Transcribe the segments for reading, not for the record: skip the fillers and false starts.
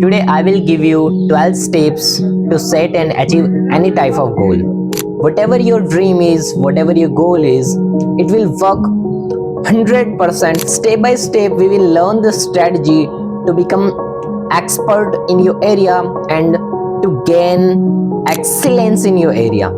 Today I will give you 12 steps to set and achieve any type of goal. Whatever your dream is, whatever your goal is, it will work 100%. Step by step we will learn the strategy to become expert in your area and to gain excellence in your area.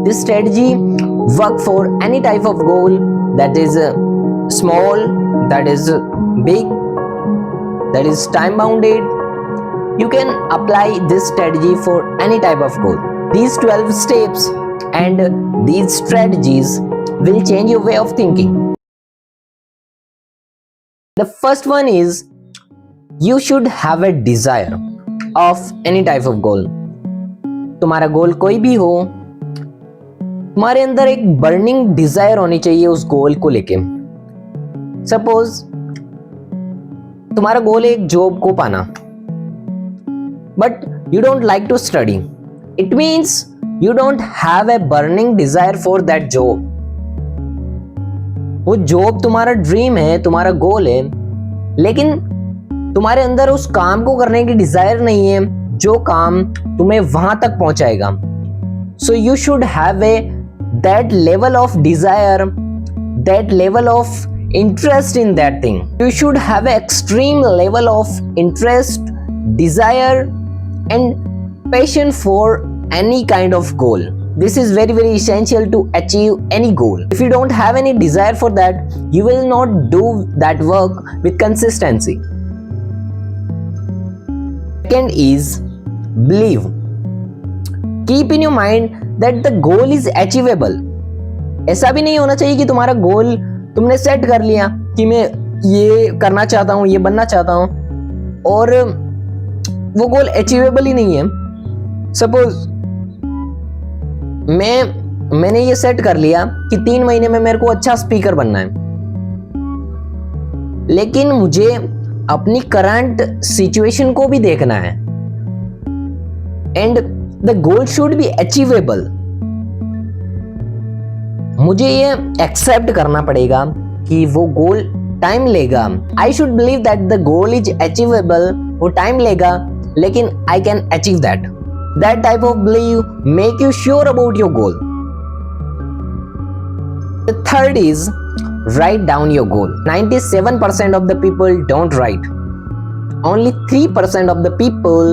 This strategy work for any type of goal, that is small, that is big, that is time bounded. You can apply this strategy for any type of goal. These 12 steps and these strategies will change your way of thinking. The first one is you should have a desire of any type of goal. तुम्हारा गोल कोई भी हो, तुम्हारे अंदर एक burning desire होनी चाहिए उस गोल को लेके. सपोज तुम्हारा गोल है एक जॉब को पाना, but you don't like to study. It means you don't have a burning desire for that job. वो जॉब तुम्हारा ड्रीम है, तुम्हारा गोल है, लेकिन तुम्हारे अंदर उस काम को करने की डिजायर नहीं है जो काम तुम्हें वहां तक पहुंचाएगा. So you should have that level of desire, that level of interest in that thing. You should have an extreme level of interest, desire and passion for any kind of goal. This is very essential to achieve any goal. If you don't have any desire for that, you will not do that work with consistency. Second is believe. Keep in your mind that the goal is achievable. ऐसा भी नहीं होना चाहिए कि तुम्हारा गोल तुमने set कर लिया कि मैं ये करना चाहता हूँ, ये बनना चाहता हूँ, और वो गोल अचीवेबल ही नहीं है. सपोज मैंने ये सेट कर लिया कि 3 महीने में मेरे को अच्छा स्पीकर बनना है, लेकिन मुझे अपनी करंट सिचुएशन को भी देखना है and the goal should be achievable. मुझे ये एक्सेप्ट करना पड़ेगा कि वो गोल टाइम लेगा. I should believe that the goal is achievable. वो टाइम लेगा लेकिन I can achieve that. That type of belief make you sure about your goal. The third is write down your goal. 97% of the people don't write. Only 3% of the people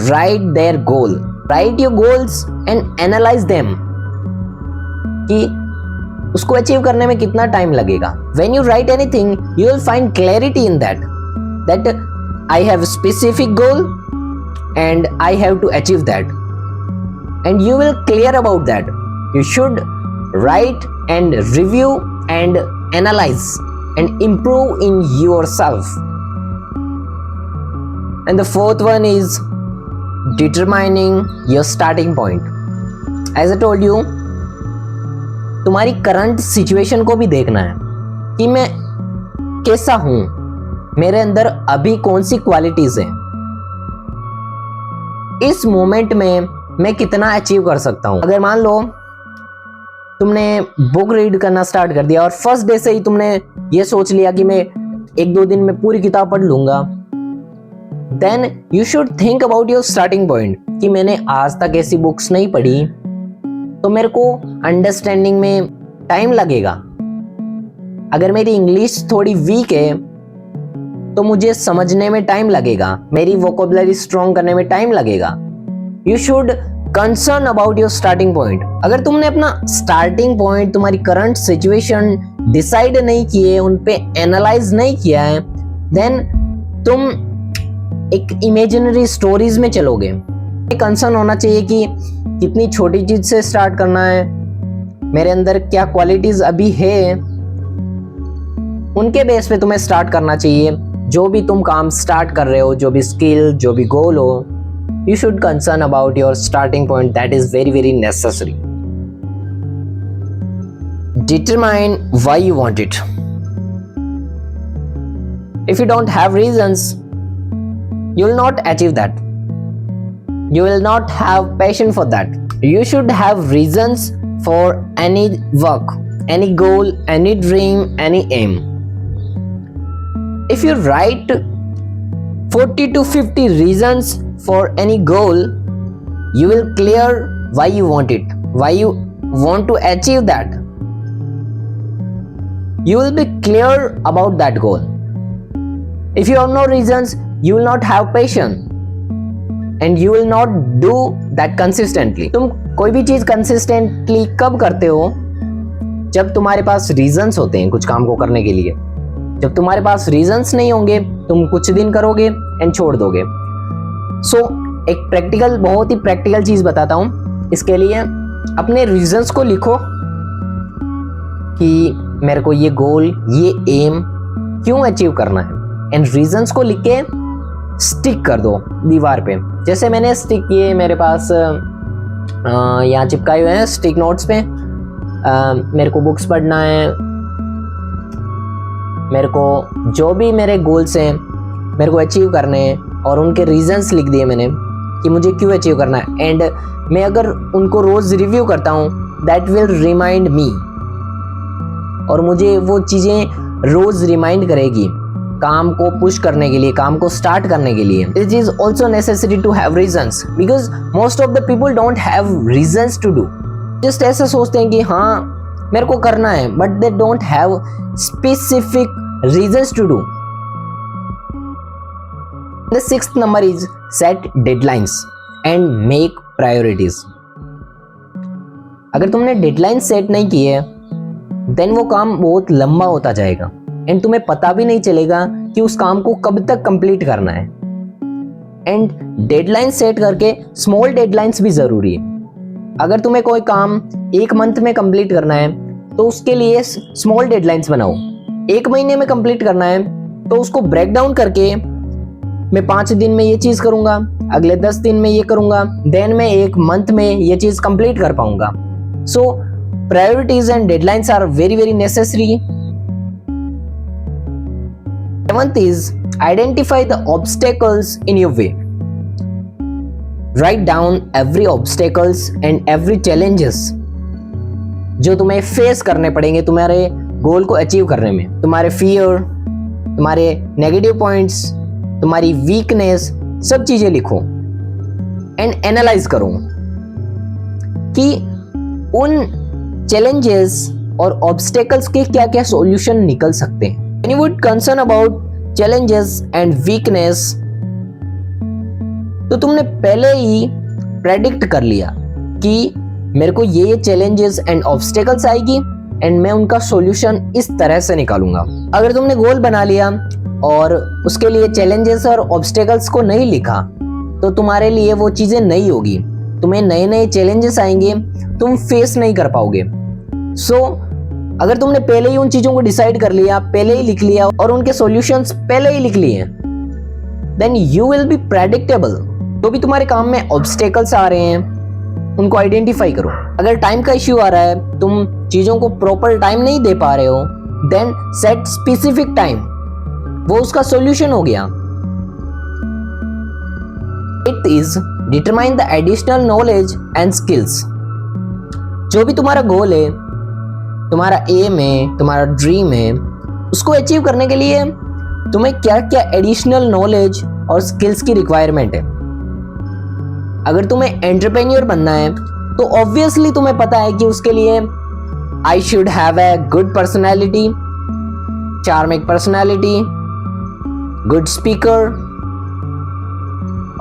write their goal. Write your goals and analyze them. कि उसको achieve करने में कितना time लगेगा. When you write anything, you will find clarity in that. That I have a specific goal and I have to achieve that, and you will clear about that. You should write and review and analyze and improve in yourself. And the fourth one is determining your starting point. As I told you, तुम्हारी current situation को भी देखना है कि मैं कैसा हूं, मेरे अंदर अभी कौन सी क्वालिटीज हैं, इस मोमेंट में मैं कितना अचीव कर सकता हूं. अगर मान लो तुमने बुक रीड करना स्टार्ट कर दिया और फर्स्ट डे से ही तुमने ये सोच लिया कि मैं 1-2 दिन में पूरी किताब पढ़ लूंगा, then you should think about your starting point कि मैंने आज तक ऐसी बुक्स नहीं पढ़ी, तो मेरे को अंडरस्टैंडिंग में टाइम लगेगा. अगर मेरी इंग्लिश थोड़ी वीक है तो मुझे समझने में टाइम लगेगा, मेरी वोकैबुलरी स्ट्रॉन्ग करने में टाइम लगेगा. You should concern about your starting point. अगर तुमने अपना स्टार्टिंग पॉइंट, तुम्हारी करंट सिचुएशन डिसाइड नहीं किए, उन पे एनालाइज नहीं किया है, देन तुम एक इमेजिनरी स्टोरीज में चलोगे. कंसर्न होना चाहिए कि कितनी छोटी चीज से स्टार्ट करना है, मेरे अंदर क्या क्वालिटीज अभी है, उनके बेस पे तुम्हें स्टार्ट करना चाहिए. जो भी तुम काम स्टार्ट कर रहे हो, जो भी स्किल, जो भी गोल हो, you should concern about your starting point. That is very necessary. Determine why you want it. If you don't have reasons, you will not achieve that. You will not have passion for that. You should have reasons for any work, any goal, any dream, any aim. If you write 40 to 50 reasons for any goal, you will clear why you want it, why you want to achieve that. You will be clear about that goal. If you have no reasons, you will not have patience and you will not do that consistently. तुम कोई भी चीज consistently कब करते हो? जब तुम्हारे पास reasons होते हैं कुछ काम को करने के लिए. जब तुम्हारे पास reasons नहीं होंगे, तुम कुछ दिन करोगे and छोड़ दोगे. So एक प्रैक्टिकल, बहुत ही प्रैक्टिकल चीज बताता हूँ. इसके लिए अपने reasons को लिखो कि मेरे को ये गोल, ये एम क्यों अचीव करना है, एंड रीजंस को लिख के स्टिक कर दो दीवार पे. जैसे मैंने स्टिक किए, मेरे पास यहाँ चिपकाए हुए हैं स्टिक नोट्स पे. मेरे को बुक्स पढ़ना है, मेरे को जो भी मेरे गोल्स हैं मेरे को अचीव करने हैं, और उनके रीजंस लिख दिए मैंने कि मुझे क्यों अचीव करना है. एंड मैं अगर उनको रोज रिव्यू करता हूँ, दैट विल रिमाइंड मी, और मुझे वो चीज़ें रोज रिमाइंड करेगी काम को पुश करने के लिए, काम को स्टार्ट करने के लिए. It is also necessary to have reasons, because most of the people don't have reasons to do. Just ऐसे सोचते हैं कि हाँ मेरे को करना है, but they don't have specific reasons to do. The sixth number is set deadlines and make priorities. अगर तुमने डेडलाइन सेट नहीं की है, देन वो काम बहुत लंबा होता जाएगा एंड तुम्हें पता भी नहीं चलेगा कि उस काम को कब तक कंप्लीट करना है. एंड डेडलाइन सेट करके स्मॉल डेडलाइंस भी जरूरी है. अगर तुम्हें कोई काम 1 मंथ में कंप्लीट करना है तो उसके लिए स्मॉल डेडलाइंस बनाओ. 1 महीने में कंप्लीट करना है तो उसको ब्रेक डाउन करके मैं 5 दिन में ये चीज करूंगा, अगले 10 दिन में ये करूंगा, देन मैं 1 मंथ में ये चीज कंप्लीट कर पाऊंगा. सो priorities and deadlines are very very necessary. 7th is identify the obstacles in your way. Write down every obstacles and every challenges जो तुम्हें फेस करने पड़ेंगे तुम्हारे गोल को अचीव करने में. तुम्हारे फियर, तुम्हारे नेगेटिव पॉइंट्स, तुम्हारी वीकनेस, सब चीजें लिखो एंड एनालाइज करो कि उन चैलेंजेस और ऑब्स्टेकल्स के क्या क्या सॉल्यूशन निकल सकते हैं. When you would concern about challenges and weakness, तो तुमने पहले ही प्रेडिक्ट कर लिया कि मेरे को ये चैलेंजेस एंड ऑब्स्टेकल्स आएगी एंड मैं उनका सॉल्यूशन इस तरह से निकालूंगा. अगर तुमने गोल बना लिया और उसके लिए चैलेंजेस और ऑब्स्टेकल्स को नहीं लिखा, तो तुम्हारे लिए वो चीजें नहीं होगी. तुम्हें नए नए चैलेंजेस आएंगे, तुम फेस नहीं कर पाओगे. सो अगर तुमने पहले ही उन चीजों को डिसाइड कर लिया, पहले ही लिख लिया और उनके सॉल्यूशंस पहले ही लिख लिए, then you will be predictable. तो भी तुम्हारे काम में ऑब्स्टेकल्स आ रहे हैं, उनको आइडेंटिफाई करो. अगर टाइम का इश्यू आ रहा है, तुम चीजों को प्रॉपर टाइम नहीं दे पा रहे हो, देन सेट स्पेसिफिक टाइम, वो उसका सॉल्यूशन हो गया. 8th is determine the additional knowledge and skills. जो भी तुम्हारा गोल है, तुम्हारा एम है, तुम्हारा ड्रीम है, उसको अचीव करने के लिए तुम्हें क्या क्या एडिशनल नॉलेज और स्किल्स की रिक्वायरमेंट है. अगर तुम्हें एंटरप्रेन्योर बनना है तो ऑब्वियसली तुम्हें पता है कि उसके लिए I should have a good personality, charming personality, good speaker,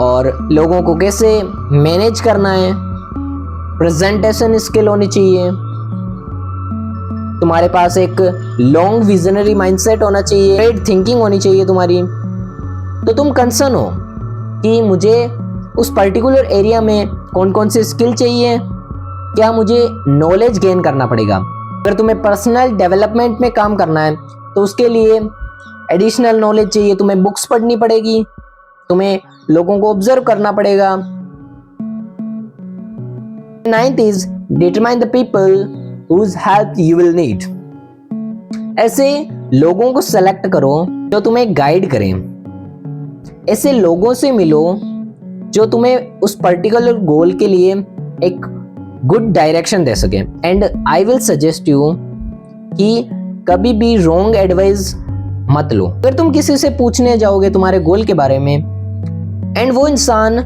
और लोगों को कैसे मैनेज करना है, प्रेजेंटेशन स्किल होनी चाहिए, तुम्हारे पास एक लॉन्ग विजनरी माइंडसेट होना चाहिए, ग्रेट थिंकिंग होनी चाहिए तुम्हारी. तो तुम कंसर्न हो कि मुझे उस पर्टिकुलर एरिया में कौन कौन से स्किल चाहिए, क्या मुझे नॉलेज गेन करना पड़ेगा. अगर तुम्हें पर्सनल डेवलपमेंट में काम करना है तो उसके लिए एडिशनल नॉलेज चाहिए, तुम्हें बुक्स पढ़नी पड़ेगी, तुम्हें लोगों को ऑब्जर्व करना पड़ेगा. 9th is determine the people whose help you will need. ऐसे लोगों को सेलेक्ट करो जो तुम्हें गाइड करें. ऐसे लोगों से मिलो जो तुम्हें उस पर्टिकुलर गोल के लिए एक गुड डायरेक्शन दे सके. And I will suggest you कि कभी भी रॉन्ग एडवाइस मत लो। अगर तुम किसी से पूछने जाओगे तुम्हारे गोल के बारे में एंड वो इंसान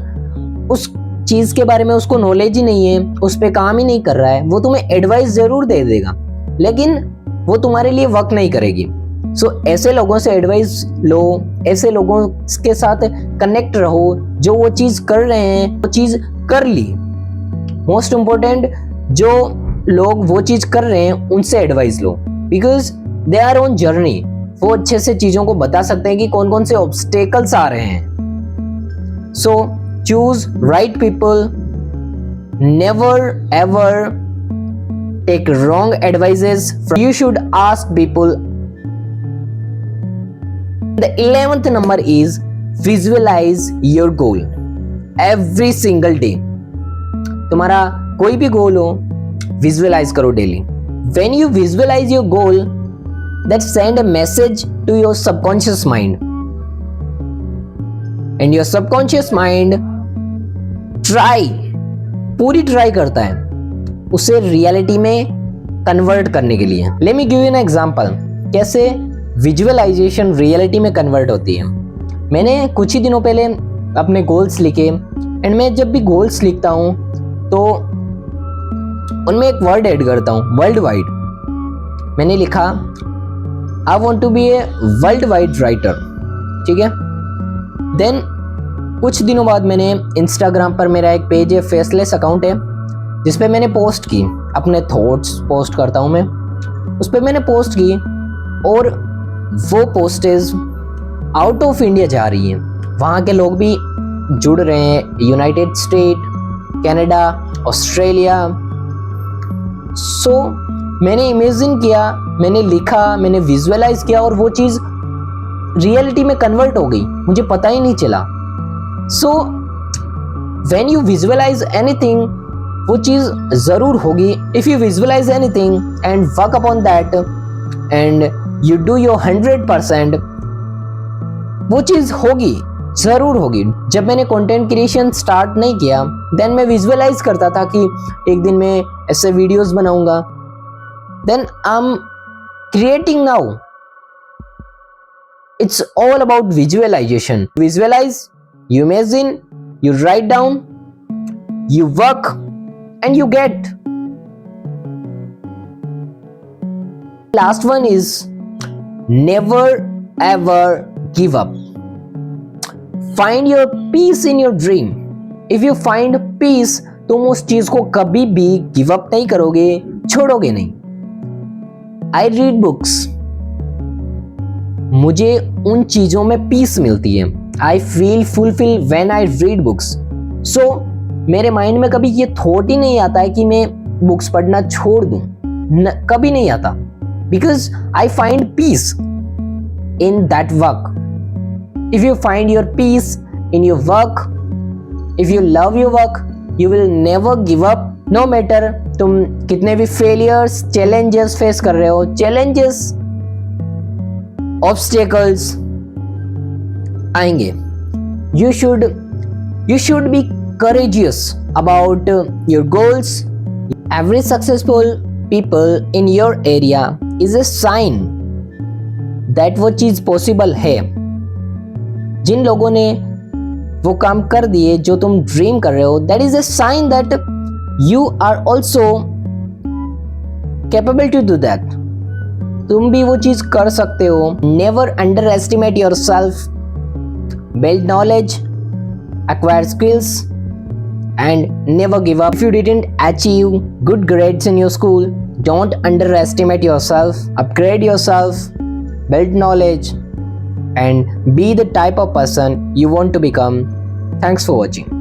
उस चीज के बारे में उसको नॉलेज ही नहीं है, उस पे काम ही नहीं कर रहा है, वो तुम्हें एडवाइस जरूर दे देगा लेकिन वो तुम्हारे लिए वर्क नहीं करेगी। सो ऐसे लोगों से एडवाइस लो, ऐसे लोगों के साथ कनेक्ट रहो जो वो चीज कर रहे हैं वो चीज कर ली। मोस्ट इम्पोर्टेंट, जो लोग वो चीज कर रहे हैं उनसे एडवाइस लो because they are on journey. वो अच्छे से चीजों को बता सकते हैं कि कौन कौन से ऑब्स्टेकल्स आ रहे हैं। So choose right people, never ever take wrong advices. You should ask people. The 11th number is visualize your goal every single day. तुम्हारा कोई भी गोल हो, विजुअलाइज करो daily. When you visualize your goal, that send a message to your subconscious mind, and your subconscious mind पूरी try करता है उसे reality में कन्वर्ट करने के लिए। Let me give you an example कैसे विजुअलाइजेशन रियलिटी में कन्वर्ट होती है। मैंने कुछ ही दिनों पहले अपने गोल्स लिखे एंड मैं जब भी गोल्स लिखता हूँ तो उनमें एक वर्ड ऐड करता हूँ, वर्ल्ड वाइड। मैंने लिखा I want to be a world wide writer, ठीक है। देन कुछ दिनों बाद मैंने इंस्टाग्राम पर, मेरा एक पेज है, फेसलेस अकाउंट है, जिसपे मैंने पोस्ट की, अपने थॉट्स पोस्ट करता हूँ मैं, उस पर मैंने पोस्ट की और वो पोस्टेज आउट ऑफ इंडिया जा रही हैं। वहाँ के लोग भी जुड़ रहे हैं, यूनाइटेड स्टेट, कनाडा, ऑस्ट्रेलिया। सो मैंने इमेजिन किया, मैंने लिखा, मैंने विजुअलाइज किया और वो चीज़ रियलिटी में कन्वर्ट हो गई, मुझे पता ही नहीं चला। So when you visualise anything, वो चीज़ ज़रूर होगी। If you visualise anything and work upon that and you do your 100%, वो चीज़ होगी, ज़रूर होगी। जब मैंने कंटेंट क्रिएशन स्टार्ट नहीं किया, देन मैं विजुअलाइज करता था कि एक दिन मैं ऐसे वीडियोस बनाऊंगा। Then I am creating now. It's all about visualisation. Visualise, you imagine, you write down, you work, and you get. Last one is never ever give up. Find your peace in your dream. If you find peace, तुम उस चीज को कभी भी give up नहीं करोगे, छोड़ोगे नहीं। I read books. मुझे उन चीजों में पीस मिलती है। I feel fulfilled when I read books. So मेरे माइंड में कभी ये थॉट ही नहीं आता है कि मैं बुक्स पढ़ना छोड़ दूं, कभी नहीं आता। Because I find peace in that work. If you find your peace in your work, if you love your work, you will never give up. No matter तुम कितने भी failures, challenges face कर रहे हो, challenges, obstacles आएंगे। You should be courageous about your goals. Every successful people in your area is a sign that वो चीज possible है। जिन लोगों ने वो काम कर दिए जो तुम ड्रीम कर रहे हो, that is a sign that you are also capable to do that. तुम भी वो चीज कर सकते हो। Never underestimate yourself. Build knowledge, acquire skills, and never give up. If you didn't achieve good grades in your school, don't underestimate yourself. Upgrade yourself, build knowledge, and be the type of person you want to become. Thanks for watching.